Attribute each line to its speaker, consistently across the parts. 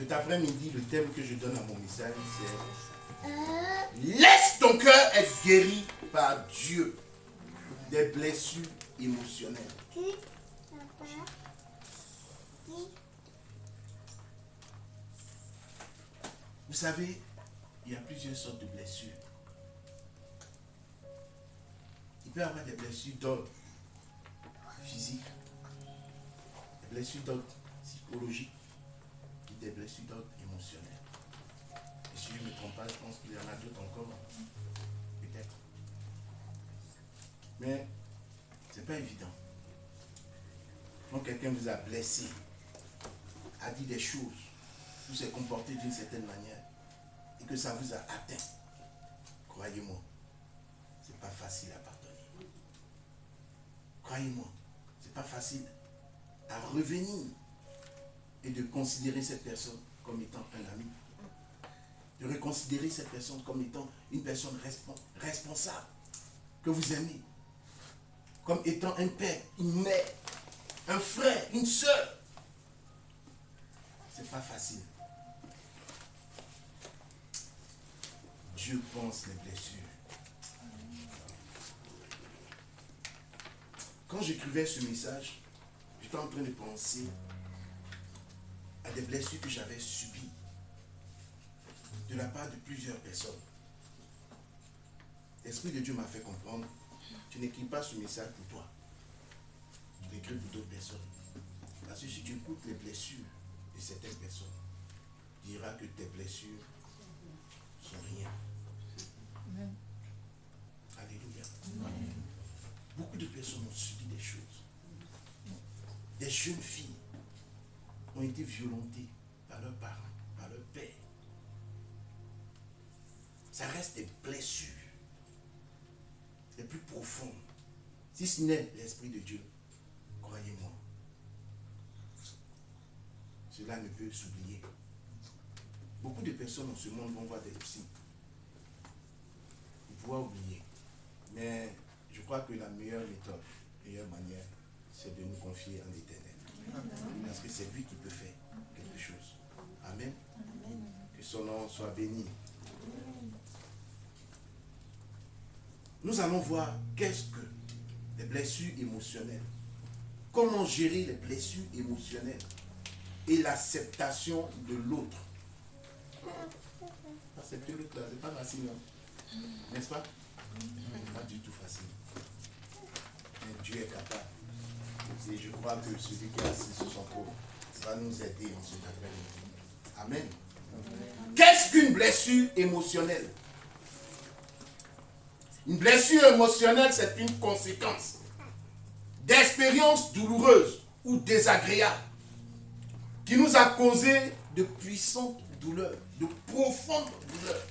Speaker 1: Cet après-midi, le thème que je donne à mon message, c'est laisse ton cœur être guéri par Dieu des blessures émotionnelles. Vous savez, il y a plusieurs sortes de blessures. Il peut y avoir des blessures d'ordre physique, des blessures d'ordre psychologique et des blessures d'ordre émotionnel. Et si je ne me trompe pas, je pense qu'il y en a d'autres encore. Peut-être. Mais ce n'est pas évident. Quand quelqu'un vous a blessé, a dit des choses, vous s'est comporté d'une certaine manière et que ça vous a atteint, croyez-moi, ce n'est pas facile à pardonner. Croyez-moi, ce n'est pas facile à revenir et de considérer cette personne comme étant un ami. De reconsidérer cette personne comme étant une personne responsable, que vous aimez, comme étant un père, une mère, un frère, une soeur. C'est pas facile. Dieu pense les blessures. Quand j'écrivais ce message, j'étais en train de penser à des blessures que j'avais subies de la part de plusieurs personnes. L'Esprit de Dieu m'a fait comprendre, tu n'écris pas ce message pour toi. Tu l'écris pour d'autres personnes. Parce que si tu écoutes les blessures de certaines personnes, tu diras que tes blessures sont rien. Amen. Alléluia. Amen. Beaucoup de personnes ont subi des choses. Des jeunes filles ont été violentées par leurs parents, par leur père. Ça reste des blessures les plus profondes. Si ce n'est l'Esprit de Dieu, croyez-moi, cela ne peut s'oublier. Beaucoup de personnes dans ce monde vont voir des psys. Ils pourront oublier. Mais je crois que la meilleure méthode, la meilleure manière, c'est de nous confier en l'Éternel. Parce que c'est lui qui peut faire quelque chose. Amen. Que son nom soit béni. Nous allons voir qu'est-ce que les blessures émotionnelles. Comment gérer les blessures émotionnelles et l'acceptation de l'autre. Accepter l'autre, c'est pas facile, hein? N'est-ce pas? C'est pas du tout facile. Mais Dieu est capable. Et je crois que celui qui est assis sur son trône va nous aider en cet après-midi. Amen. Qu'est-ce qu'une blessure émotionnelle? Une blessure émotionnelle, c'est une conséquence d'expériences douloureuses ou désagréables qui nous a causé de puissantes douleurs, de profondes douleurs.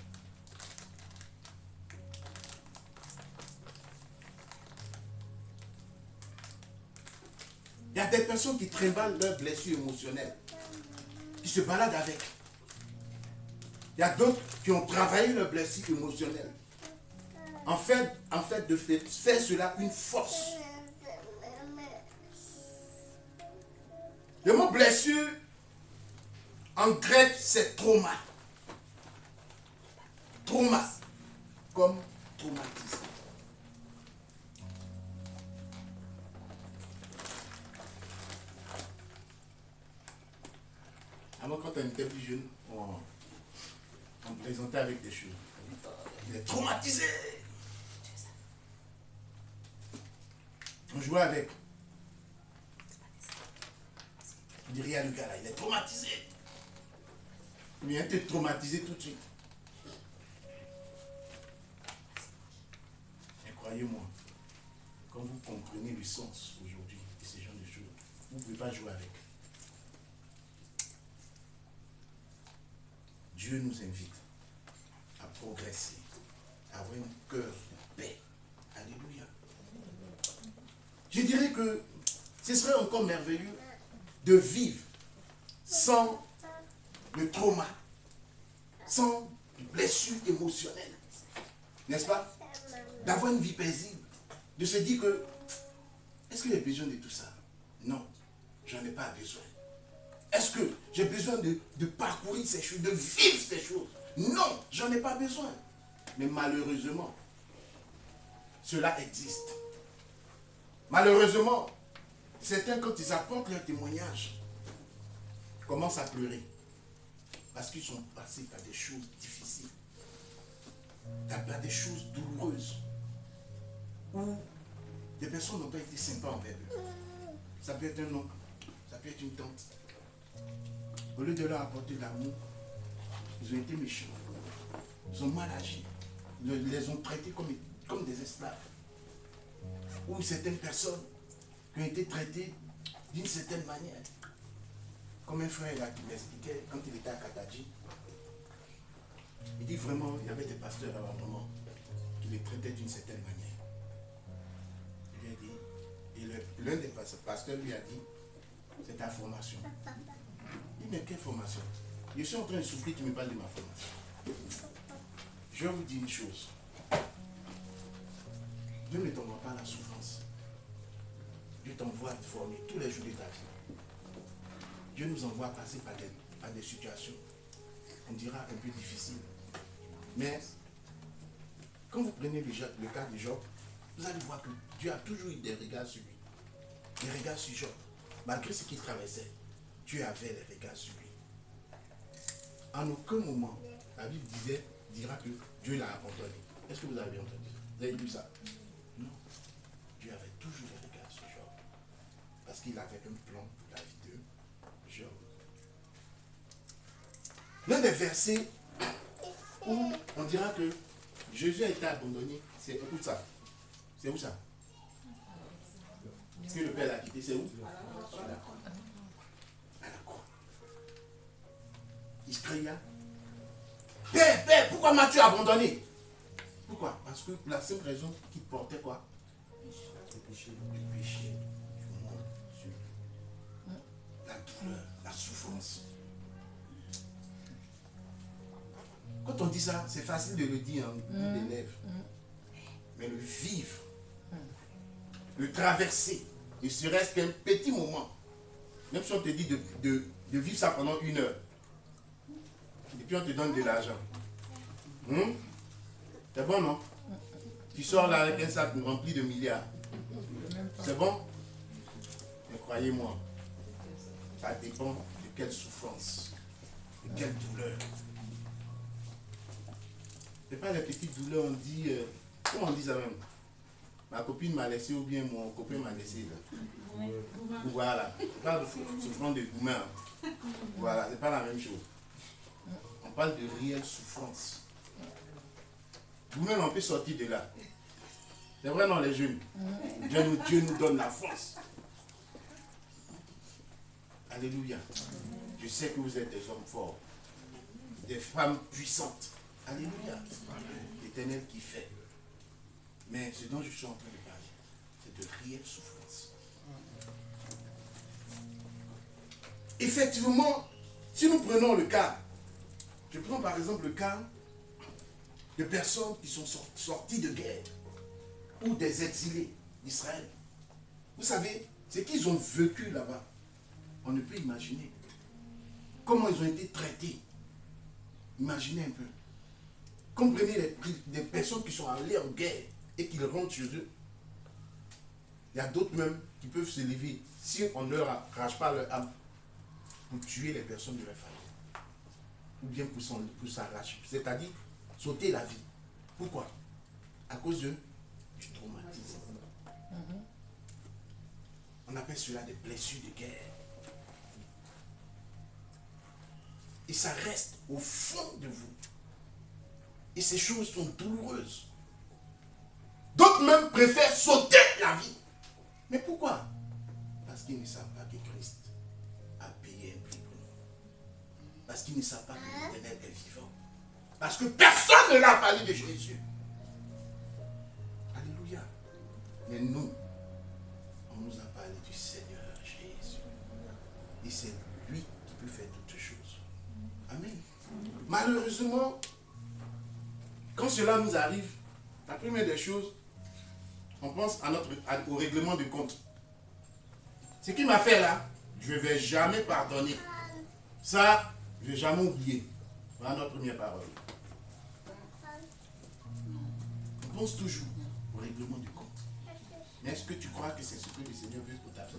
Speaker 1: Il y a des personnes qui trimballent leurs blessures émotionnelles, qui se baladent avec. Il y a d'autres qui ont travaillé leurs blessures émotionnelles. En fait, de faire cela une force. Le mot blessure, en grec, c'est trauma. Trauma, comme traumatisme. Avant, quand on était plus jeune, on plaisantait avec des choses. Il est traumatisé. On jouait avec. On dit rien, le gars là, il est traumatisé. Il vient te traumatiser tout de suite. Et croyez-moi, quand vous comprenez le sens aujourd'hui de ces genre de choses, vous ne pouvez pas jouer avec. Dieu nous invite à progresser, à avoir un cœur de paix. Alléluia. Je dirais que ce serait encore merveilleux de vivre sans le trauma, sans blessure émotionnelle. N'est-ce pas? D'avoir une vie paisible, de se dire que, est-ce que j'ai besoin de tout ça? Non, j'en ai pas besoin. Est-ce que J'ai besoin de parcourir ces choses, de vivre ces choses. Non, j'en ai pas besoin. Mais malheureusement, cela existe. Malheureusement, certains, quand ils apportent leur témoignage, commencent à pleurer. Parce qu'ils sont passés par des choses difficiles. Par des choses douloureuses. Où des personnes n'ont pas été sympas envers eux. Ça peut être un oncle, ça peut être une tante. Au lieu de leur apporter de l'amour, ils ont été méchants. Ils ont mal agi. Ils les ont traités comme des esclaves. Ou certaines personnes qui ont été traitées d'une certaine manière. Comme un frère là, qui m'expliquait quand il était à Kataji. Il dit vraiment, il y avait des pasteurs là-bas vraiment qui les traitaient d'une certaine manière. Il lui a dit, et l'un des pasteurs lui a dit, c'est ta formation. Il dit, mais quelle formation? Je suis en train de souffrir, tu me parles de ma formation. Je vais vous dire une chose. Dieu ne t'envoie pas la souffrance. Dieu t'envoie te former tous les jours de ta vie. Dieu nous envoie passer par des situations, on dira un peu difficiles. Mais quand vous prenez le cas de Job, vous allez voir que Dieu a toujours eu des regards sur lui. Des regards sur Job. Malgré ce qu'il traversait, Dieu avait les regards sur lui. En aucun moment, la Bible dira que Dieu l'a abandonné. Est-ce que vous avez entendu? Vous avez lu ça? Non. Dieu avait toujours les regards sur Job. Parce qu'il avait un plan pour la vie de Job. L'un des versets où on dira que Jésus a été abandonné, c'est où ça? C'est où ça? Que le Père l'a quitté, c'est où? À la croix. À la croix. Il cria, Père, pourquoi m'as-tu abandonné? Pourquoi? Parce que la seule raison qu'il portait quoi? Le péché du monde sur lui. La douleur, la souffrance. Quand on dit ça, c'est facile de le dire en bout des lèvres. Mais le vivre, le traverser, ne serait-ce qu'un petit moment, même si on te dit de vivre ça pendant 1 heure, et puis on te donne de l'argent. C'est bon, non? Tu sors là avec un sac rempli de milliards. C'est bon? Mais croyez-moi, ça dépend de quelle souffrance, de quelle douleur. Ce n'est pas les petites douleurs, on dit, comment on dit ça même? Ma copine m'a laissé ou bien mon copain m'a laissé. Là. Voilà. On parle de souffrance de Goumen. Voilà, c'est pas la même chose. On parle de réelle souffrance. Nous-mêmes, on peut sortir de là. C'est vrai, non, les jeunes. Dieu nous donne la force. Alléluia. Je sais que vous êtes des hommes forts, des femmes puissantes. Alléluia. L'Éternel qui fait. Mais ce dont je suis en train de parler, c'est de réelle souffrance. Effectivement, si nous prenons le cas, je prends par exemple le cas de personnes qui sont sorties de guerre ou des exilés d'Israël. Vous savez, ce qu'ils ont vécu là-bas, on ne peut imaginer. Comment ils ont été traités. Imaginez un peu. Comprenez les personnes qui sont allées en guerre et qui rentrent chez eux. Il y a d'autres même qui peuvent se lever si on ne leur arrache pas leur âme pour tuer les personnes de leur famille. Ou bien pour s'arracher. C'est-à-dire sauter la vie. Pourquoi? À cause du traumatisme. On appelle cela des blessures de guerre. Et ça reste au fond de vous. Et ces choses sont douloureuses. D'autres même préfèrent sauter la vie. Mais pourquoi? Parce qu'ils ne savent pas que Christ a payé un prix pour nous. Parce qu'ils ne savent pas que l'Éternel est vivant. Parce que personne ne l'a parlé de Jésus. Alléluia. Mais nous, on nous a parlé du Seigneur Jésus. Et c'est lui qui peut faire toutes choses. Amen. Malheureusement, quand cela nous arrive, la première des choses, on pense au règlement de compte. Ce qui m'a fait là, je ne vais jamais pardonner. Ça, je ne vais jamais oublier. Voilà notre première parole. On pense toujours au règlement du compte. Mais est-ce que tu crois que c'est ce que le Seigneur veut pour ta vie?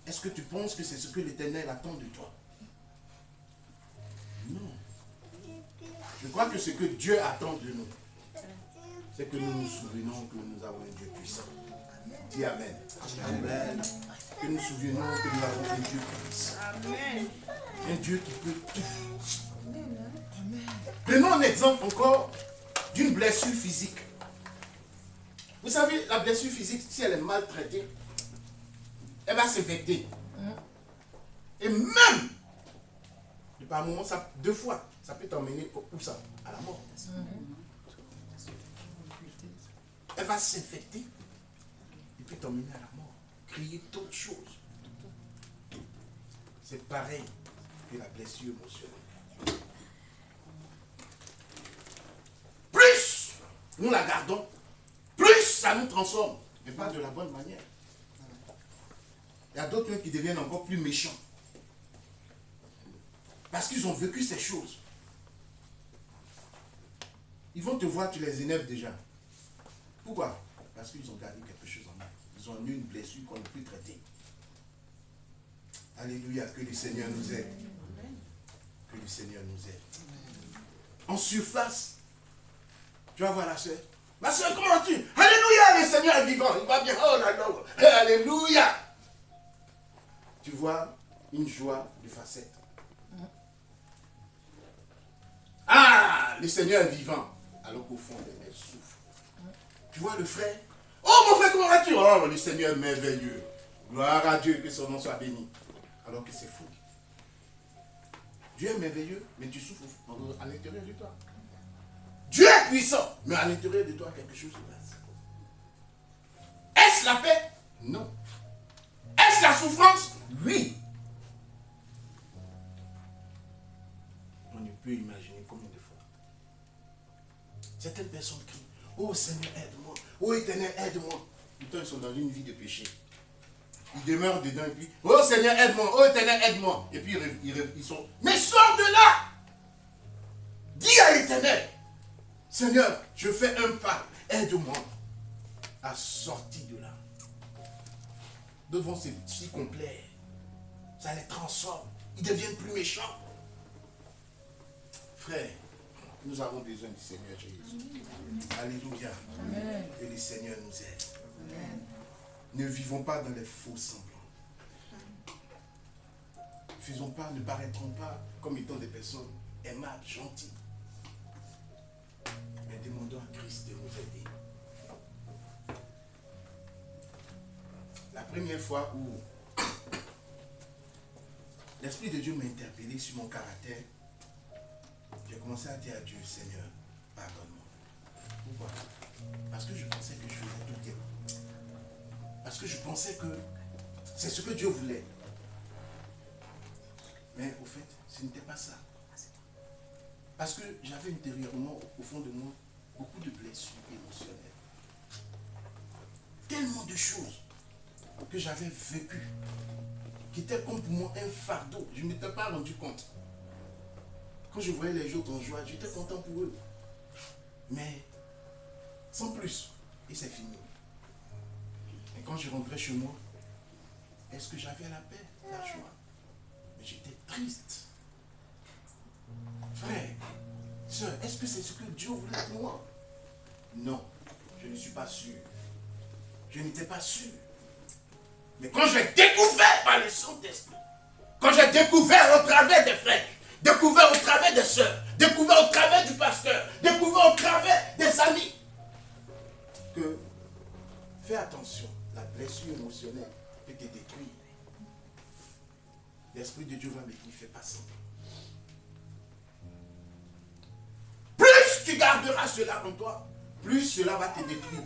Speaker 1: Est-ce que tu penses que c'est ce que l'Éternel attend de toi? Non. Je crois que ce que Dieu attend de nous, c'est que nous nous souvenons que nous avons un Dieu puissant. Dis Amen. Amen. Que nous souvenons que nous avons un Dieu puissant. Amen. Un Dieu qui peut tout. Prenons un exemple encore d'une blessure physique. Vous savez, la blessure physique, si elle est mal traitée, elle va s'infecter. Et même, par moment, ça, 2 fois, ça peut t'emmener où ça? À la mort. Elle va s'infecter et puis t'emmener à la mort. Crier d'autres choses. C'est pareil que la blessure émotionnelle. Plus nous la gardons, plus ça nous transforme, mais pas de la bonne manière. Il y a d'autres qui deviennent encore plus méchants. Parce qu'ils ont vécu ces choses. Ils vont te voir, tu les énerves déjà. Pourquoi? Parce qu'ils ont gardé quelque chose en eux. Ils ont eu une blessure qu'on ne peut plus traiter. Alléluia, que le Seigneur nous aide. Que le Seigneur nous aide. En surface, tu vas voir la soeur. Ma soeur, comment vas-tu? Alléluia, le Seigneur est vivant. Il va bien. Oh là là. Alléluia. Tu vois une joie de facette. Ah, le Seigneur est vivant. Alors qu'au fond, elle souffre. Tu vois le frère? Oh mon frère, comment vas-tu? Oh, le Seigneur est merveilleux. Gloire à Dieu, que son nom soit béni. Alors que c'est fou. Dieu est merveilleux, mais tu souffres à l'intérieur de toi. Dieu est puissant, mais à l'intérieur de toi, quelque chose se passe. Est-ce la paix? Non. Est-ce la souffrance? Oui. On ne peut imaginer combien de fois. Certaines personnes crient, oh Seigneur, aide-moi. Oh Éternel, aide-moi. Pourtant, ils sont dans une vie de péché. Ils demeurent dedans et puis, oh Seigneur, aide-moi. Oh Éternel, aide-moi. Et puis, ils sont, mais sors de là. Dis à l'Éternel, Seigneur, je fais un pas. Aide-moi à sortir de là. Devant ces petits complets, ça les transforme. Ils deviennent plus méchants. Frère, nous avons besoin du Seigneur Jésus. Alléluia. Amen. Que le Seigneur nous aide. Amen. Ne vivons pas dans les faux semblants. Ne paraîtrons pas comme étant des personnes aimables, gentilles. Mais demandons à Christ de nous aider. La première fois où l'Esprit de Dieu m'a interpellé sur mon caractère, j'ai commencé à dire à Dieu, Seigneur, pardonne-moi. Pourquoi? Parce que je pensais que je faisais tout bien. Parce que je pensais que c'est ce que Dieu voulait. Mais au fait, ce n'était pas ça. Parce que j'avais intérieurement, au fond de moi, beaucoup de blessures émotionnelles. Tellement de choses que j'avais vécues, qui étaient comme pour moi un fardeau. Je ne m'étais pas rendu compte. Quand je voyais les autres en joie, j'étais content pour eux. Mais sans plus. Et c'est fini. Et quand je rentrais chez moi, est-ce que j'avais la paix, la joie? Mais j'étais triste. Frère, soeur, est-ce que c'est ce que Dieu voulait pour moi? Non, je ne suis pas sûr. Je n'étais pas sûr. Mais quand j'ai découvert par le Saint-Esprit, quand j'ai découvert au travers des frères, découvert au travers des sœurs, découvert au travers du pasteur, découvert au travers des amis, que fais attention, la blessure émotionnelle peut te détruire. L'Esprit de Dieu va me dire, fais pas ça. Plus tu garderas cela en toi, plus cela va te détruire.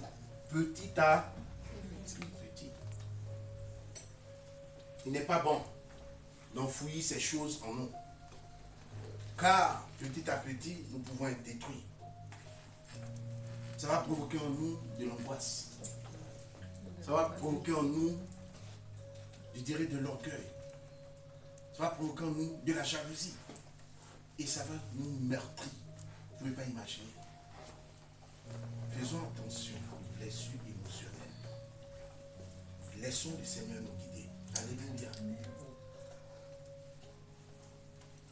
Speaker 1: Petit à petit. Il n'est pas bon d'enfouir ces choses en nous. Car petit à petit, nous pouvons être détruits. Ça va provoquer en nous de l'angoisse. Ça va provoquer en nous, je dirais, de l'orgueil. Ça Ça va provoquer en nous de la jalousie. Et ça va nous meurtrir. Vous ne pouvez pas imaginer. Faisons attention aux blessures émotionnelles. Laissons le Seigneur nous guider. Alléluia.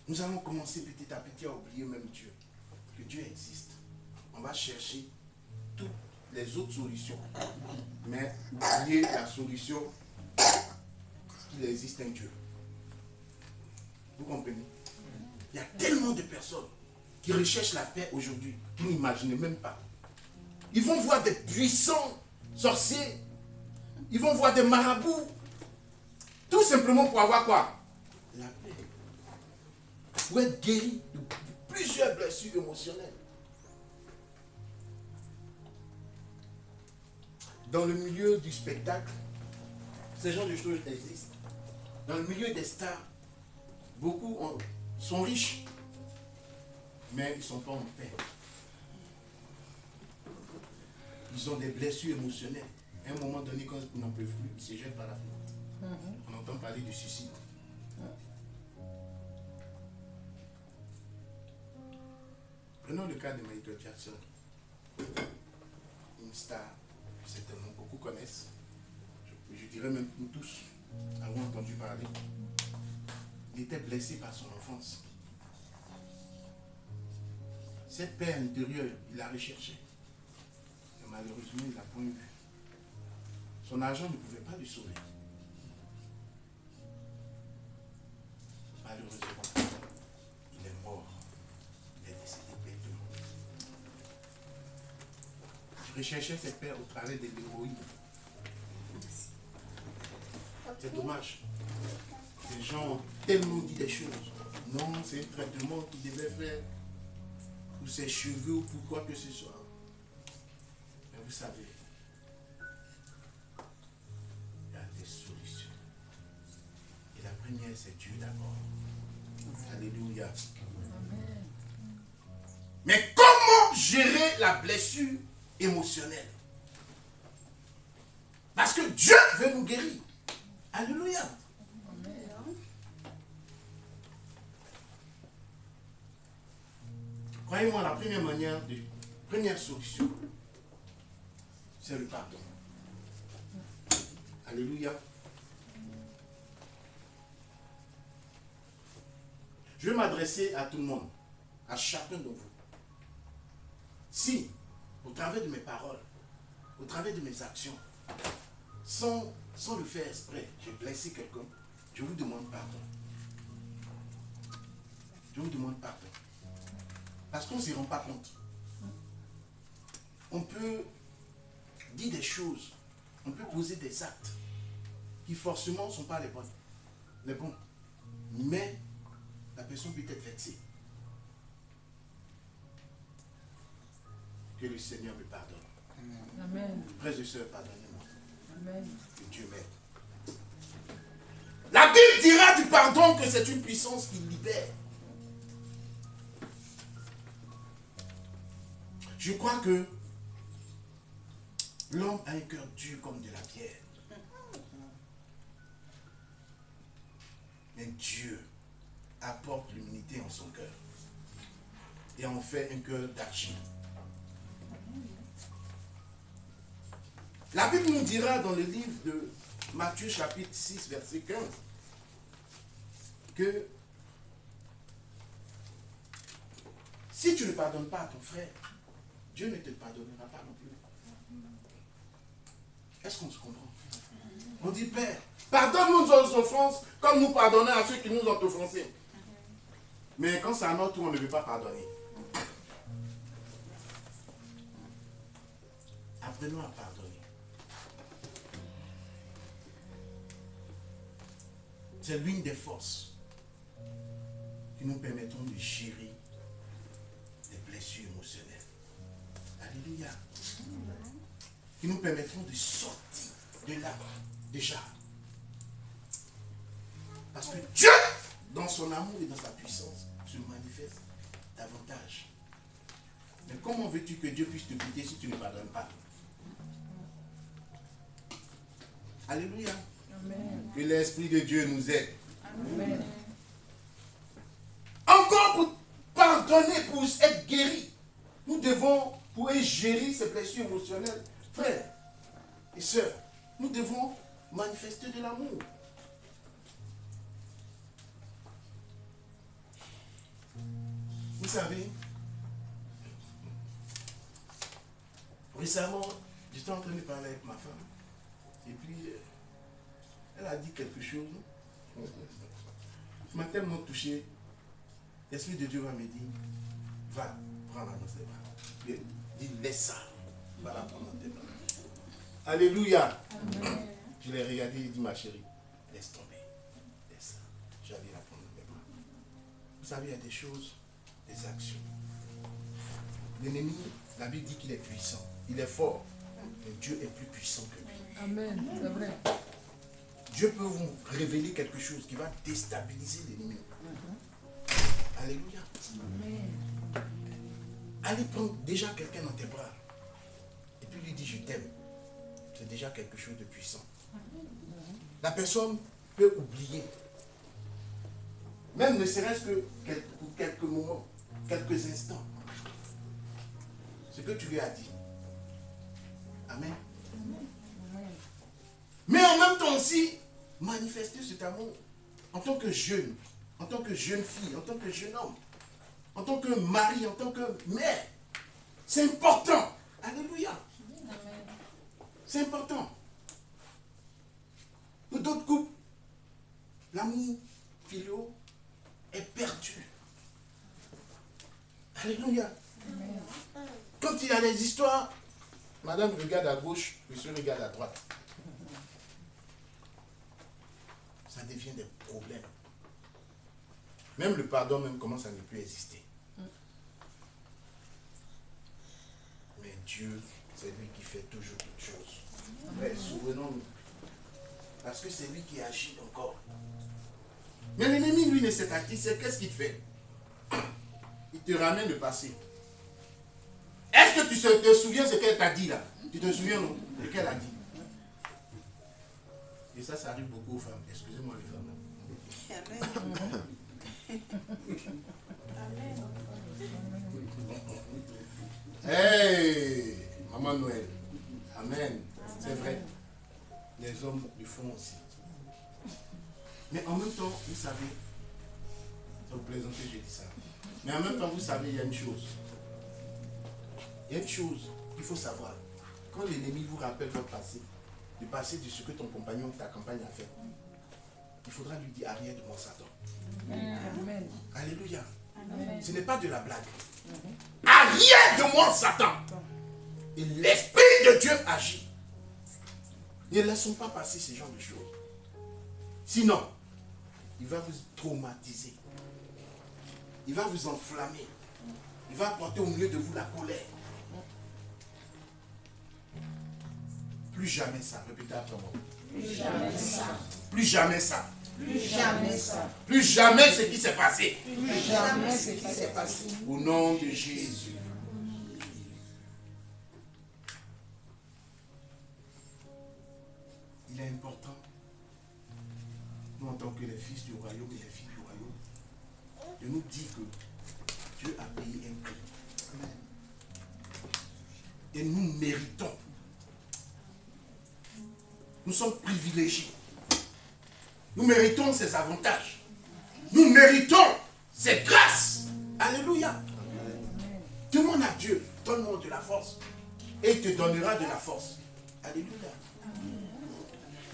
Speaker 1: Nous allons commencer petit à petit à oublier même Dieu. Que Dieu existe. On va chercher toutes les autres solutions. Mais oublier la solution qu'il existe un Dieu. Vous comprenez? Il y a tellement de personnes qui recherchent la paix aujourd'hui, qui n'imaginent même pas. Ils vont voir des puissants sorciers. Ils vont voir des marabouts. Tout simplement pour avoir quoi? La paix. Pour être guéri de plusieurs blessures émotionnelles. Dans le milieu du spectacle, ces genres de choses existent. Dans le milieu des stars, beaucoup sont riches, mais ils ne sont pas en paix. Ils ont des blessures émotionnelles. À un moment donné, quand ils n'en peuvent plus, ils se jettent par la fenêtre. On entend parler de suicide. Prenons le cas de Michael Jackson. Une star que certainement beaucoup connaissent. Je dirais même nous tous avons entendu parler. Il était blessé par son enfance. Cette paix intérieure, il l'a recherchée. Mais malheureusement, il ne l'a point eu. Son argent ne pouvait pas lui sauver. Malheureusement, il est mort. Il est décédé bêtement. Il recherchait cette paix au travers de l'héroïne. C'est dommage. Les gens ont tellement dit des choses. Non, c'est un traitement qu'il devait faire pour ses cheveux ou pour quoi que ce soit. Mais vous savez, il y a des solutions. Et la première, c'est Dieu d'abord. Alléluia. Mais comment gérer la blessure émotionnelle? Parce que Dieu veut nous guérir. Alléluia. Croyez-moi, la première solution, c'est le pardon. Alléluia. Je vais m'adresser à tout le monde, à chacun de vous. Si, au travers de mes paroles, au travers de mes actions, sans le faire exprès, j'ai blessé quelqu'un, je vous demande pardon. Je vous demande pardon. Parce qu'on ne s'y rend pas compte. On peut dire des choses, on peut poser des actes qui forcément ne sont pas les bons. Mais la personne peut être vexée. Que le Seigneur me pardonne. Amen. Frères et sœurs, pardonnez-moi. Amen. Que Dieu m'aide. La Bible dira du pardon que c'est une puissance qui libère. Je crois que l'homme a un cœur dur comme de la pierre. Mais Dieu apporte l'humilité en son cœur. Et en fait un cœur d'argile. La Bible nous dira dans le livre de Matthieu chapitre 6 verset 15 que si tu ne pardonnes pas à ton frère, Dieu ne te pardonnera pas non plus. Est-ce qu'on se comprend? On dit, Père, pardonne-nous nos offenses comme nous pardonnons à ceux qui nous ont offensés. Mais quand c'est à notre tour, on ne veut pas pardonner. Apprenons à pardonner. C'est l'une des forces qui nous permettront de gérer les blessures émotionnelles. Alléluia. Qui nous permettront de sortir de là, déjà. Parce que Dieu, dans son amour et dans sa puissance, se manifeste davantage. Mais comment veux-tu que Dieu puisse te quitter si tu ne pardonnes pas? Alléluia. Amen. Que l'Esprit de Dieu nous aide. Amen. pardonner pour être guéri. Nous devons, pour gérer ces blessures émotionnelles, frères et sœurs, nous devons manifester de l'amour. Vous savez, récemment, j'étais en train de parler avec ma femme. Et puis, elle a dit quelque chose. Ça m'a tellement touché. L'Esprit de Dieu va me dire, va, prends-la dans tes bras. Dis, laisse ça. Va la prendre dans tes bras. Alléluia. Amen. Je l'ai regardé et dit, ma chérie, laisse tomber. Laisse ça. J'allais la prendre dans mes bras. Vous savez, il y a des choses, des actions. L'ennemi, la Bible dit qu'il est puissant. Il est fort. Mais Dieu est plus puissant que lui.
Speaker 2: Amen. C'est vrai.
Speaker 1: Dieu peut vous révéler quelque chose qui va déstabiliser l'ennemi. Alléluia.
Speaker 2: Amen.
Speaker 1: Allez prendre déjà quelqu'un dans tes bras. Et puis lui dire je t'aime. C'est déjà quelque chose de puissant. La personne peut oublier. Même ne serait-ce que pour quelques moments, quelques instants. Ce que tu lui as dit. Amen. Mais en même temps aussi, manifester cet amour en tant que jeune, en tant que jeune fille, en tant que jeune homme, en tant que mari, en tant que mère. C'est important. Alléluia. C'est important. Pour d'autres couples, l'amour filial est perdu. Alléluia. Quand il y a des histoires, madame regarde à gauche, monsieur regarde à droite. Ça devient des problèmes. Même le pardon même commence à ne plus exister. Mais Dieu, c'est lui qui fait toujours toutes choses. Mais souvenons-nous. Parce que c'est lui qui agit encore. Mais l'ennemi, lui, ne sait pas qui c'est. Qu'est-ce qu'il fait? Il te ramène le passé. Est-ce que tu te souviens ce qu'elle t'a dit là? Tu te souviens, non? Ce qu'elle a dit. Et ça arrive beaucoup aux femmes. Excusez-moi les femmes.
Speaker 3: Amen.
Speaker 1: Hey, Maman Noël. Amen. C'est vrai. Les hommes le font aussi. Mais en même temps, vous savez, ça vous plaisantez, j'ai dit ça. Mais en même temps, vous savez, il y a une chose. Il y a une chose qu'il faut savoir. Quand l'ennemi vous rappelle votre passé, le passé de ce que ton compagnon, ta compagne a fait, il faudra lui dire arrière de moi, Satan.
Speaker 2: Amen.
Speaker 1: Alléluia.
Speaker 2: Amen.
Speaker 1: Ce n'est pas de la blague. Arrière de moi, Satan. Et l'Esprit de Dieu agit. Ne laissons pas passer ce genre de choses. Sinon, il va vous traumatiser. Il va vous enflammer. Il va apporter au milieu de vous la colère. Plus jamais ça. Répétez après moi.
Speaker 3: Plus jamais ça.
Speaker 1: Plus jamais ça.
Speaker 3: Plus jamais ça.
Speaker 1: Plus jamais ce qui s'est passé.
Speaker 3: Plus jamais ce qui s'est passé.
Speaker 1: Au nom de Jésus. Il est important, nous en tant que les fils du royaume et les filles du royaume, de nous dire que Dieu a payé un prix. Et nous méritons. Nous sommes privilégiés. Nous méritons ses avantages. Nous méritons ses grâces. Alléluia. Demande à Dieu, donne-moi de la force. Et il te donnera de la force. Alléluia.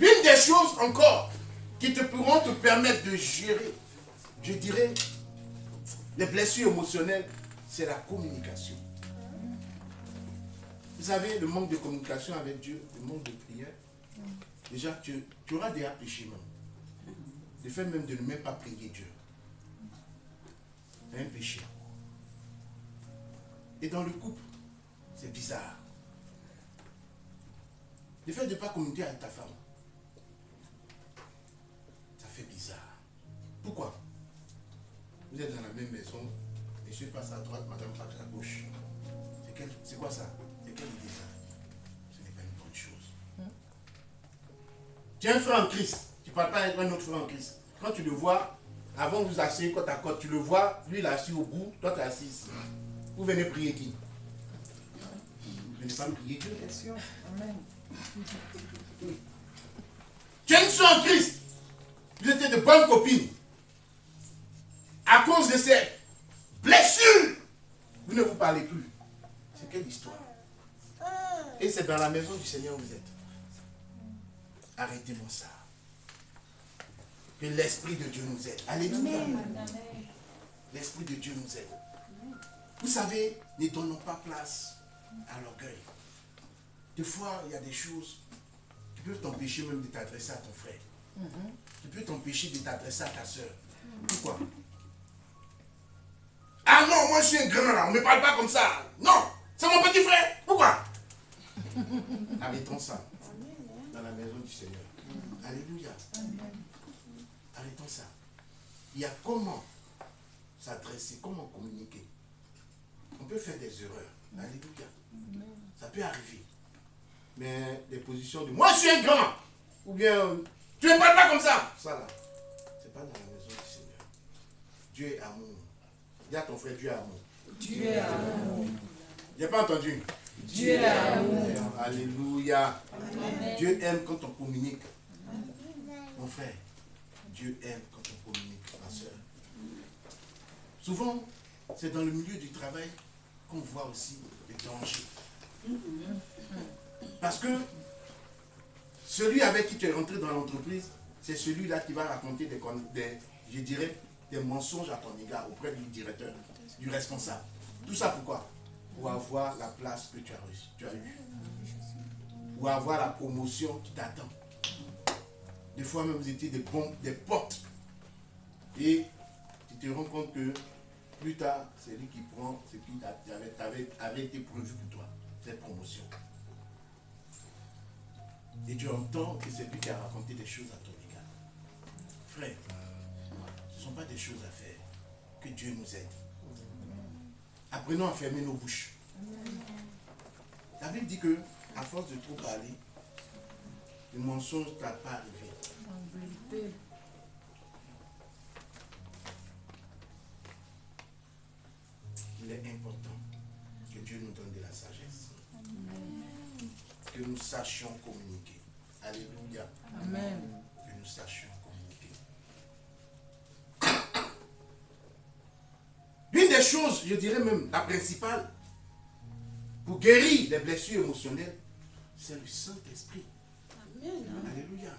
Speaker 1: L'une des choses encore qui te pourront te permettre de gérer, je dirais, les blessures émotionnelles, c'est la communication. Vous savez, le manque de communication avec Dieu, le manque de prière, déjà, tu auras déjà péché même. Le fait même de ne même pas prier Dieu. C'est un péché. Et dans le couple, c'est bizarre. Le fait de ne pas communiquer avec ta femme, ça fait bizarre. Pourquoi? Vous êtes dans la même maison, monsieur passe à droite, madame passe à gauche. C'est quoi ça? C'est quelle idée ça? Ce n'est pas une bonne chose. Tu es un frère en Christ, tu ne parles pas avec un autre frère en Christ. Quand tu le vois, Avant, vous asseyez côte à côte. Tu le vois, lui, il est assis au bout, toi, tu es assis ici. Vous venez prier qui? Vous venez pas prier Dieu.
Speaker 2: Bien sûr. Amen.
Speaker 1: Tu es une soeur en Christ. Vous étiez de bonnes copines. À cause de ces blessures, vous ne vous parlez plus. C'est quelle histoire? Et c'est dans la maison du Seigneur où vous êtes. Arrêtez-moi ça. Que l'Esprit de Dieu nous aide. Alléluia. L'Esprit de Dieu nous aide. Vous savez, ne donnons pas place à l'orgueil. Des fois, il y a des choses qui peuvent t'empêcher même de t'adresser à ton frère. Qui peuvent t'empêcher de t'adresser à ta soeur. Pourquoi? Ah non, moi je suis un grand là, on ne me parle pas comme ça. Non, c'est mon petit frère. Pourquoi? Arrêtons ça dans la maison du Seigneur. Alléluia. Arrêtons ça. Il y a comment s'adresser, comment communiquer. On peut faire des erreurs. Alléluia. Ça peut arriver. Mais des positions de moi je suis un grand. Ou bien tu ne parles pas comme ça. Ça là, c'est pas dans la maison du Seigneur. Dieu est amour. Dis à ton frère, Dieu est amour.
Speaker 2: Dieu est amour.
Speaker 1: J'ai pas entendu.
Speaker 2: Dieu est amour.
Speaker 1: Alléluia.
Speaker 2: Amen.
Speaker 1: Dieu aime quand on communique. Mon frère, Dieu aime quand on communique, ma soeur. Souvent, c'est dans le milieu du travail qu'on voit aussi les dangers. Parce que celui avec qui tu es rentré dans l'entreprise, c'est celui-là qui va raconter je dirais, des mensonges à ton égard auprès du directeur, du responsable. Tout ça pourquoi? Pour avoir la place que tu as eue. Pour avoir la promotion qui t'attend. Des fois même vous étiez des portes. Et tu te rends compte que plus tard, c'est lui qui prend ce qui avait été prévu pour toi, cette promotion. Et tu entends que c'est lui qui a raconté des choses à ton égard. Frère, ce ne sont pas des choses à faire. Que Dieu nous aide. Apprenons à fermer nos bouches. La Bible dit que, à force de trop parler, le mensonge ne t'a pas arrivé.
Speaker 2: En vérité.
Speaker 1: Il est important que Dieu nous donne de la sagesse. Que nous sachions communiquer. Alléluia.
Speaker 2: Amen.
Speaker 1: Que nous sachions communiquer. L'une des choses, je dirais même la principale, pour guérir les blessures émotionnelles, c'est le Saint-Esprit. Alléluia.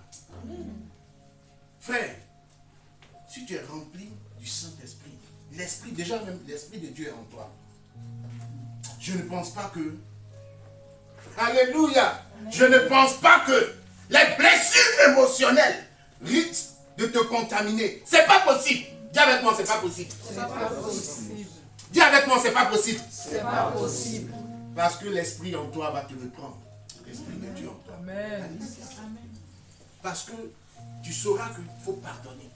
Speaker 1: Frère, si tu es rempli du Saint-Esprit, l'Esprit, déjà même l'Esprit de Dieu est en toi. Je ne pense pas que... Alléluia. Je ne pense pas que les blessures émotionnelles risquent de te contaminer. C'est pas possible. Dis avec moi, c'est pas possible.
Speaker 2: C'est pas possible.
Speaker 1: Dis avec moi, c'est pas possible.
Speaker 2: C'est pas possible.
Speaker 1: Parce que l'Esprit en toi va te reprendre. L'Esprit de Dieu en toi.
Speaker 2: Amen.
Speaker 1: Parce que tu sauras qu'il faut pardonner.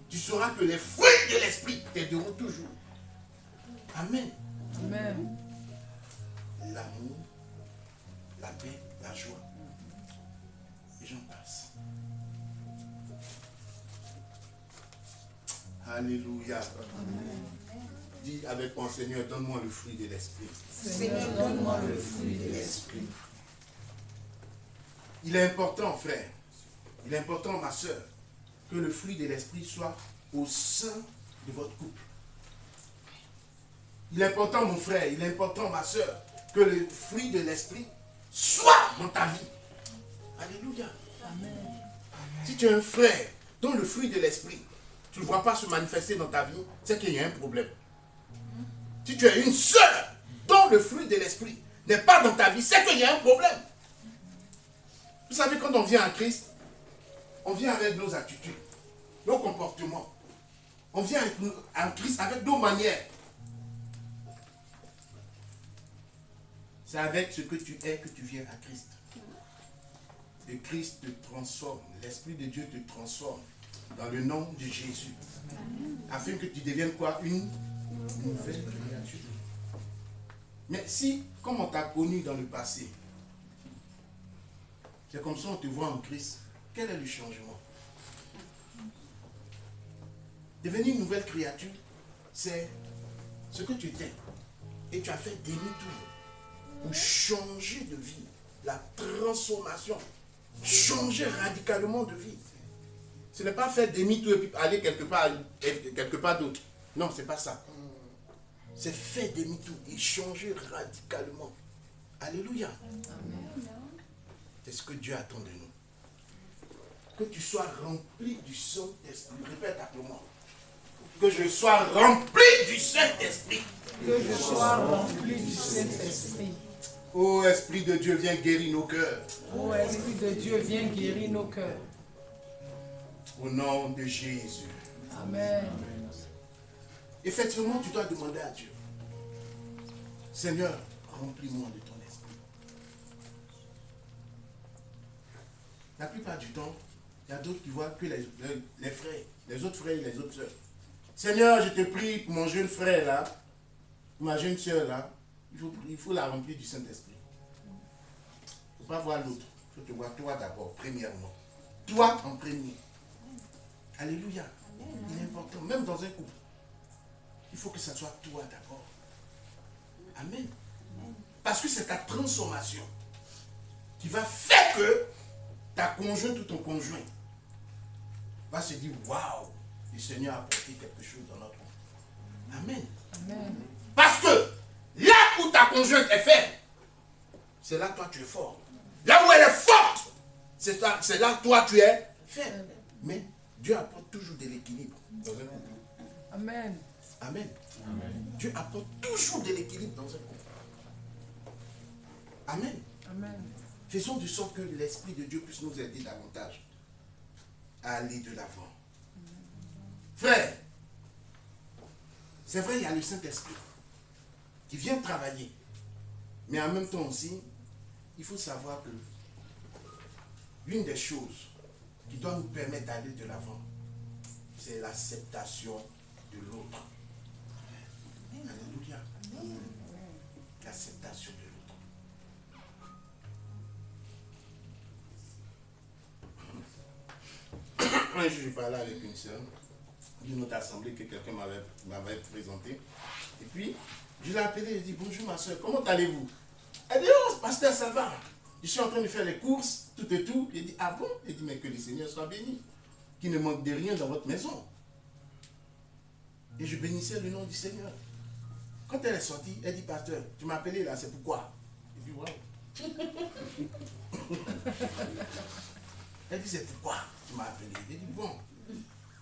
Speaker 1: Tu sauras que les fruits de l'Esprit t'aideront toujours. Amen.
Speaker 2: Amen.
Speaker 1: L'amour, la paix, la joie. Et j'en passe. Alléluia. Dis avec moi, Seigneur, donne-moi le fruit de l'Esprit.
Speaker 2: Seigneur, donne-moi le fruit de l'Esprit.
Speaker 1: Il est important, frère, il est important, ma soeur, que le fruit de l'Esprit soit au sein de votre couple. Il est important, mon frère, il est important, ma soeur, que le fruit de l'Esprit soit dans ta vie. Alléluia.
Speaker 2: Amen.
Speaker 1: Si tu es un frère dont le fruit de l'Esprit, tu ne le vois pas se manifester dans ta vie, c'est qu'il y a un problème. Si tu es une sœur dont le fruit de l'Esprit n'est pas dans ta vie, c'est qu'il y a un problème. Vous savez, quand on vient à Christ, on vient avec nos attitudes, nos comportements. On vient à Christ avec nos manières. C'est avec ce que tu es que tu viens à Christ. Et Christ te transforme. L'Esprit de Dieu te transforme dans le nom de Jésus. Afin que tu deviennes quoi? Une nouvelle créature. Mais si, comme on t'a connu dans le passé, c'est comme ça on te voit en Christ, quel est le changement? Devenir une nouvelle créature, c'est ce que tu étais. Et tu as fait demi-tour pour changer de vie. La transformation. Changer radicalement de vie. Ce n'est pas faire demi-tour et puis aller quelque part d'autre. Non, ce n'est pas ça. C'est faire demi-tour et changer radicalement. Alléluia. C'est ce que Dieu attend de nous. Que tu sois rempli du Saint-Esprit. Répète après moi. Que je sois rempli du Saint-Esprit.
Speaker 2: Que je sois rempli du Saint-Esprit.
Speaker 1: Ô Esprit de Dieu, viens guérir nos cœurs.
Speaker 2: Ô Esprit de Dieu, viens guérir nos cœurs.
Speaker 1: Au nom de Jésus.
Speaker 2: Amen.
Speaker 1: Effectivement, tu dois demander à Dieu. Seigneur, remplis-moi de ton esprit. La plupart du temps, il y a d'autres qui voient que les frères, les autres frères et les autres sœurs. Seigneur, je te prie pour mon jeune frère là, pour ma jeune sœur là, il faut la remplir du Saint-Esprit. Il ne faut pas voir l'autre. Il faut te voir toi d'abord, premièrement. Toi en premier. Alléluia. Il est important, même dans un couple. Il faut que ça soit toi d'abord. Amen. Parce que c'est ta transformation qui va faire que ta conjointe ou ton conjoint va se dire waouh, le Seigneur a apporté quelque chose dans notre vie. Amen.
Speaker 2: Amen.
Speaker 1: Parce que là où ta conjointe est faible, c'est là toi tu es fort. Là où elle est forte, c'est là toi tu es faible. Mais Dieu apporte toujours de l'équilibre dans un couple.
Speaker 2: Amen.
Speaker 1: Amen. Dieu apporte toujours de l'équilibre dans un couple. Amen.
Speaker 2: Amen.
Speaker 1: Faisons de sorte que l'Esprit de Dieu puisse nous aider davantage à aller de l'avant. Frère, c'est vrai, il y a le Saint-Esprit qui vient travailler. Mais en même temps aussi, il faut savoir que l'une des choses qui doit nous permettre d'aller de l'avant, c'est l'acceptation de l'autre. Alléluia. L'acceptation de l'autre. Un jour, je parlais avec une soeur d'une autre assemblée que quelqu'un m'avait présentée. Et puis, je l'ai appelée et dit bonjour ma soeur, comment allez-vous? Elle dit oh, pasteur, ça va. Je suis en train de faire les courses, tout et tout. Il dit ah bon? Il dit mais que le Seigneur soit béni. Qu'il ne manque de rien dans votre maison. Et je bénissais le nom du Seigneur. Quand elle est sortie, elle dit pasteur, tu m'as appelé là, c'est pourquoi? Il dit waouh. Elle dit c'est pourquoi tu m'as appelé? Il dit bon,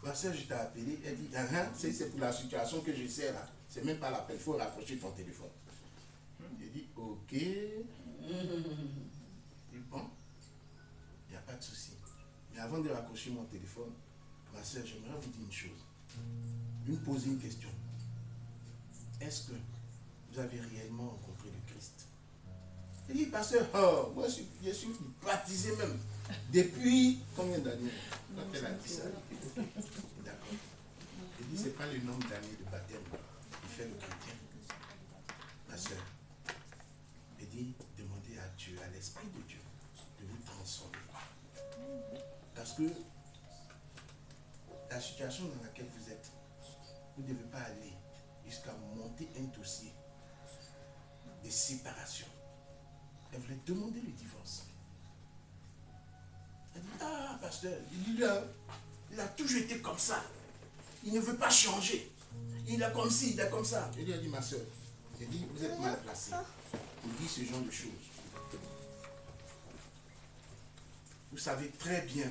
Speaker 1: ma soeur, je t'ai appelé. Elle dit c'est pour la situation que je sais là. C'est même pas l'appel, il faut rapprocher ton téléphone. Il dit ok. Il dit bon, il n'y a pas de souci. Mais avant de raccrocher mon téléphone, ma soeur, j'aimerais vous dire une chose. Vous me posez une question. Est-ce que vous avez réellement rencontré le Christ? Il dit, pasteur, oh, moi je suis baptisé même. Depuis combien d'années? Quand elle a dit ça. D'accord. Il dit, c'est pas le nombre d'années de baptême qui fait le chrétien. Ma soeur, il dit, demandez à Dieu, à l'Esprit de Dieu, de vous transformer. Parce que la situation dans laquelle vous êtes, vous ne devez pas aller jusqu'à monter un dossier de séparation. Elle voulait demander le divorce. Elle dit, ah, pasteur, il a toujours été comme ça. Il ne veut pas changer. Il est comme ci, il est comme ça. Je lui ai dit, ma soeur, j'ai dit, vous êtes mal placé pour dire ce genre de choses. Vous savez très bien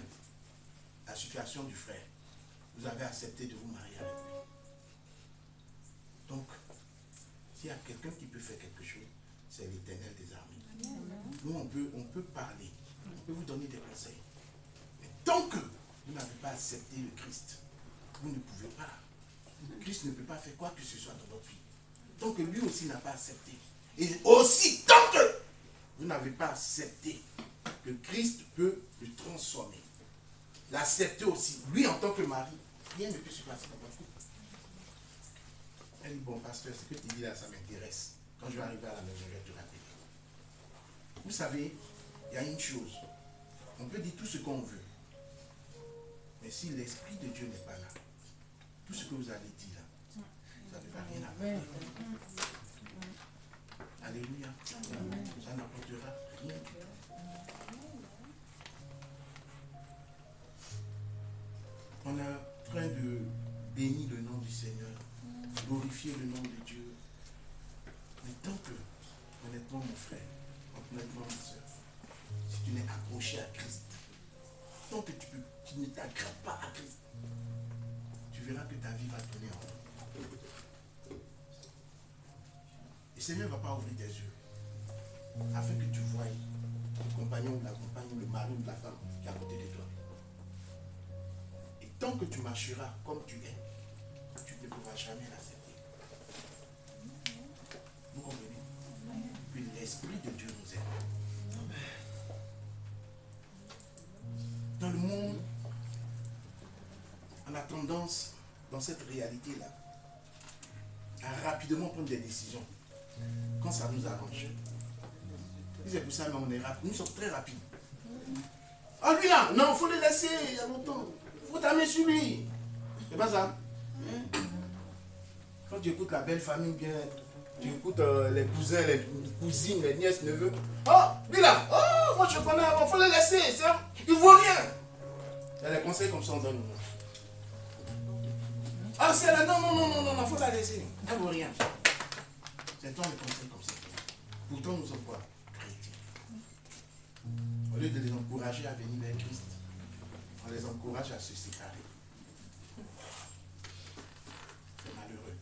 Speaker 1: la situation du frère. Vous avez accepté de vous marier avec lui. Donc, s'il y a quelqu'un qui peut faire quelque chose, c'est l'Éternel des armées. Nous, on peut parler, on peut vous donner des conseils. Mais tant que vous n'avez pas accepté le Christ, vous ne pouvez pas. Le Christ ne peut pas faire quoi que ce soit dans votre vie. Tant que lui aussi n'a pas accepté. Et aussi, tant que vous n'avez pas accepté, le Christ peut le transformer. L'accepter aussi. Lui, en tant que mari, rien ne peut se passer dans votre couple. Elle dit, bon, pasteur, ce que tu dis là, ça m'intéresse. Quand je vais arriver à la maison, je vais te rappeler. Vous savez, il y a une chose. On peut dire tout ce qu'on veut. Mais si l'Esprit de Dieu n'est pas là, tout ce que vous allez dire là, ça ne va rien
Speaker 2: Amen.
Speaker 1: apporter. Alléluia. Ça n'apportera rien du tout. On est en train de bénir le nom du Seigneur, glorifier le nom de Dieu. Mais tant que, honnêtement mon frère, honnêtement ma soeur, si tu n'es accroché à Christ, tant que tu ne t'accroches pas à Christ, tu verras que ta vie va tourner en rond. Le Seigneur ne va pas ouvrir tes yeux afin que tu voies le compagnon ou la compagne, le mari ou la femme qui est à côté de toi. Et tant que tu marcheras comme tu es, tu ne pourras jamais l'accepter. Vous comprenez? Puis l'Esprit de Dieu nous aide. Dans le monde, on a tendance, dans cette réalité-là, à rapidement prendre des décisions quand ça nous arrange. C'est pour ça qu'on est rapide. Nous sommes très rapides. Ah lui là, non, il faut le laisser, il y a longtemps. Il faut t'amener sur lui. C'est pas ça. Quand tu écoutes la belle famille, bien, tu écoutes les cousins, les cousines, les nièces, neveux. Oh, lui là, oh, moi je connais avant, il faut le laisser. Il ne vaut rien. Il y a des conseils comme ça, on donne. Ah, c'est là, non, il faut la laisser. Elle ne vaut rien. C'est toi les conseils comme ça. Pourtant, nous sommes quoi? Chrétiens. Au lieu de les encourager à venir vers Christ, on les encourage à se séparer. C'est malheureux.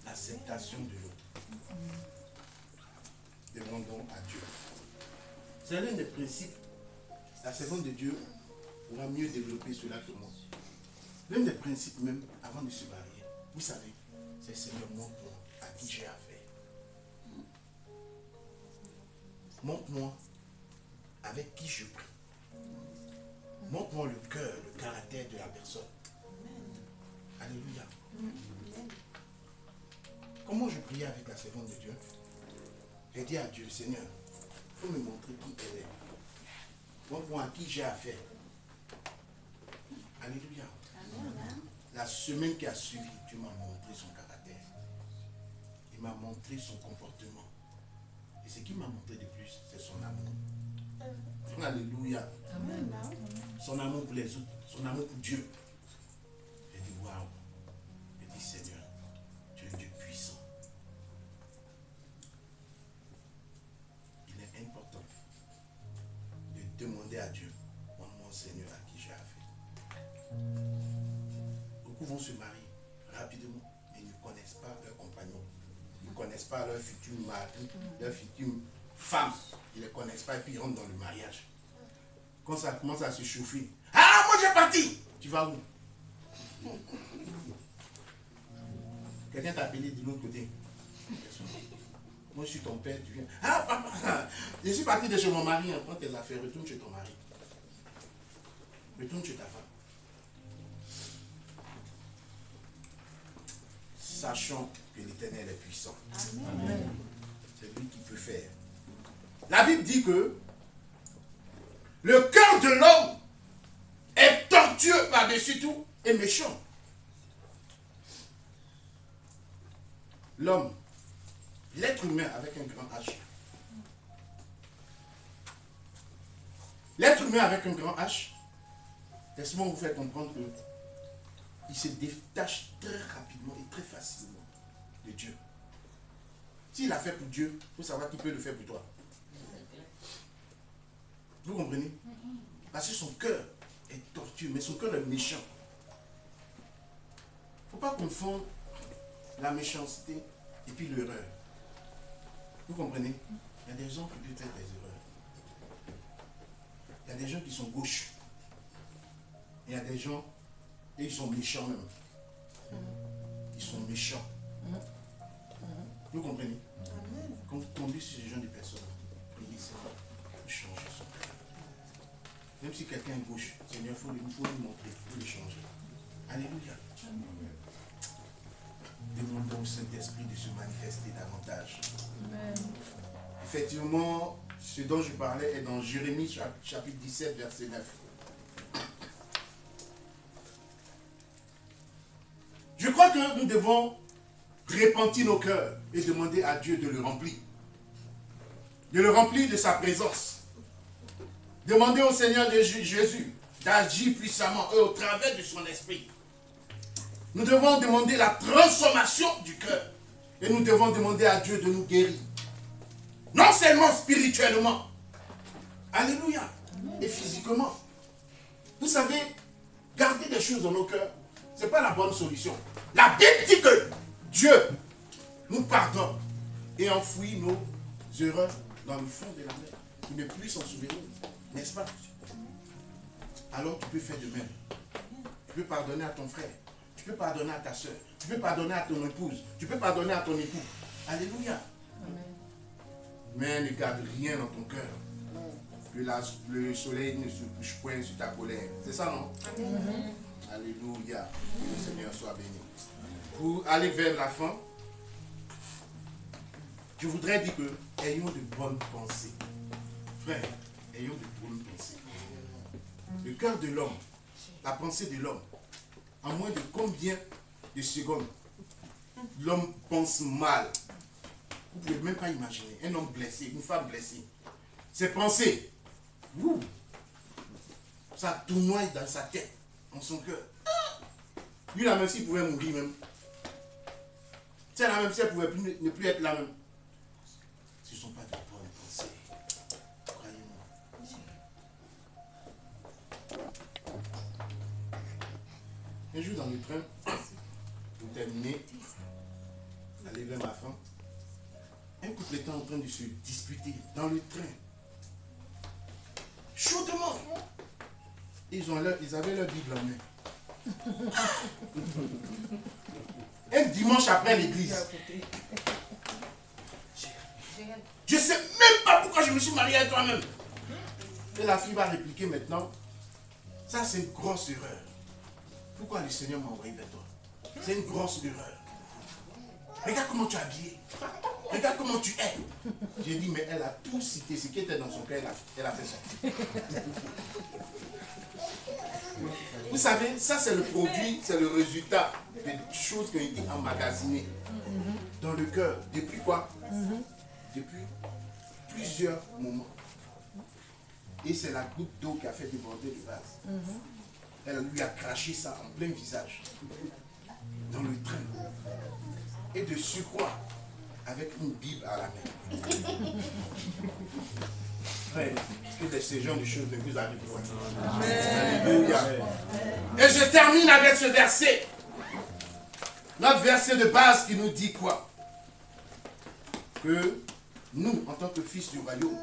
Speaker 1: L'acceptation de l'autre. Demandons à Dieu. C'est l'un des principes. La servante de Dieu pourra mieux développer cela que moi. L'un des principes même, avant de se marier, vous savez, c'est Seigneur, montre-moi à qui j'ai affaire. Montre-moi avec qui je prie. Montre-moi le cœur, le caractère de la personne. Alléluia. Comment je priais avec la servante de Dieu? J'ai dit à Dieu, Seigneur, il faut me montrer qui elle est. Montre-moi à qui j'ai affaire. Alléluia. La semaine qui a suivi, Dieu m'a montré son caractère. Il m'a montré son comportement. Et ce qui m'a montré de plus, c'est son amour. Alléluia.
Speaker 2: Amen.
Speaker 1: Son amour pour les autres, son amour pour Dieu. J'ai dit, waouh. J'ai dit, Seigneur, tu es Dieu puissant. Il est important de demander à Dieu, mon Seigneur, à qui j'ai affaire. Beaucoup vont se marier rapidement, mais ils ne connaissent pas leur compagnon. Ils ne connaissent pas leur futur mari, leur future femme. Ils ne les connaissent pas et puis ils rentrent dans le mariage. Quand ça commence à se chauffer, ah, moi j'ai parti. Tu vas où? Quelqu'un t'a appelé de l'autre côté. Moi je suis ton père, tu viens. Ah, papa, je suis parti de chez mon mari. Prends tes affaires, retourne chez ton mari. Retourne chez ta femme. Sachant que l'Éternel est puissant.
Speaker 2: Amen.
Speaker 1: C'est lui qui peut faire. La Bible dit que le cœur de l'homme est tortueux par-dessus tout et méchant. L'homme, l'être humain avec un grand H. L'être humain avec un grand H, laisse-moi vous faire comprendre que il se détache très rapidement et très facilement de Dieu. S'il a fait pour Dieu, il faut savoir qu'il peut le faire pour toi. Vous comprenez? Parce que son cœur est tortueux, mais son cœur est méchant. Il ne faut pas confondre la méchanceté et puis l'erreur. Vous comprenez? Il y a des gens qui peuvent faire des erreurs. Il y a des gens qui sont gauches. Il y a des gens, et ils sont méchants même. Ils sont méchants. Vous comprenez? Quand vous tombez sur ce genre de personnes, priez Seigneur pour changer son cœur. Même si quelqu'un est gauche, Seigneur, il faut lui montrer, il faut le changer. Alléluia. Demandons au Saint-Esprit de se manifester davantage.
Speaker 2: Amen.
Speaker 1: Effectivement, ce dont je parlais est dans Jérémie chapitre 17, verset 9. nous devons repentir nos cœurs et demander à Dieu de le remplir. De le remplir de sa présence. Demander au Seigneur Jésus d'agir puissamment et au travers de son esprit. Nous devons demander la transformation du cœur. Et nous devons demander à Dieu de nous guérir. Non seulement spirituellement. Alléluia. Et physiquement. Vous savez, garder des choses dans nos cœurs, ce n'est pas la bonne solution. La Bible dit que Dieu nous pardonne et enfouit nos erreurs dans le fond de la mer. Il ne plus s'en souvenir. N'est-ce pas? Alors tu peux faire de même. Tu peux pardonner à ton frère. Tu peux pardonner à ta soeur. Tu peux pardonner à ton épouse. Tu peux pardonner à ton époux. Alléluia.
Speaker 2: Amen.
Speaker 1: Mais ne garde rien dans ton cœur. Que le soleil ne se couche point sur ta colère. C'est ça, non? Amen. Alléluia. Que le Seigneur soit béni. Pour aller vers la fin, je voudrais dire que ayons de bonnes pensées. Frère, ayons de bonnes pensées. Le cœur de l'homme, la pensée de l'homme, en moins de combien de secondes l'homme pense mal. Vous ne pouvez même pas imaginer. Un homme blessé, une femme blessée. Ses pensées, ça tournoie dans sa tête, dans son cœur. Lui, la même s'il pouvait mourir même. C'est la même si elle pouvait ne plus être la même. Ce ne sont pas de bonnes pensées. Croyez-moi. Un jour dans le train, pour terminer, aller vers ma fin, un couple était en train de se disputer dans le train. Chaudement. Ils avaient leur Bible en main. Un dimanche après l'église. Je ne sais même pas pourquoi je me suis marié avec toi-même. Et la fille va répliquer maintenant. Ça, c'est une grosse erreur. Pourquoi le Seigneur m'a envoyé vers toi? C'est une grosse erreur. Regarde comment tu es habillé. Regarde comment tu es. J'ai dit, mais elle a tout cité. Ce qui était dans son cœur, elle a fait ça. Vous savez, ça c'est le produit, c'est le résultat des choses qui ont été emmagasinées dans le cœur. Depuis quoi? Depuis plusieurs moments. Et c'est la goutte d'eau qui a fait déborder le vase. Elle lui a craché ça en plein visage. Dans le train. Et de surcroît, avec une Bible à la main. Frère, que ces genres de choses ne vous arrivent pas. Alléluia. Et je termine avec ce verset. Notre verset de base qui nous dit quoi? Que nous, en tant que fils du royaume,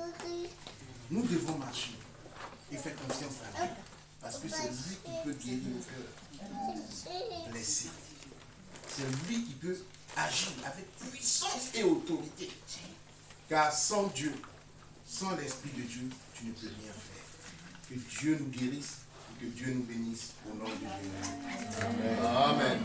Speaker 1: nous devons marcher et faire confiance à Dieu. Parce que c'est lui qui peut guérir le cœur blessé. C'est lui qui peut agir avec puissance et autorité. Car sans Dieu, sans l'Esprit de Dieu, tu ne peux rien faire. Que Dieu nous guérisse et que Dieu nous bénisse au nom de Jésus. Amen. Amen.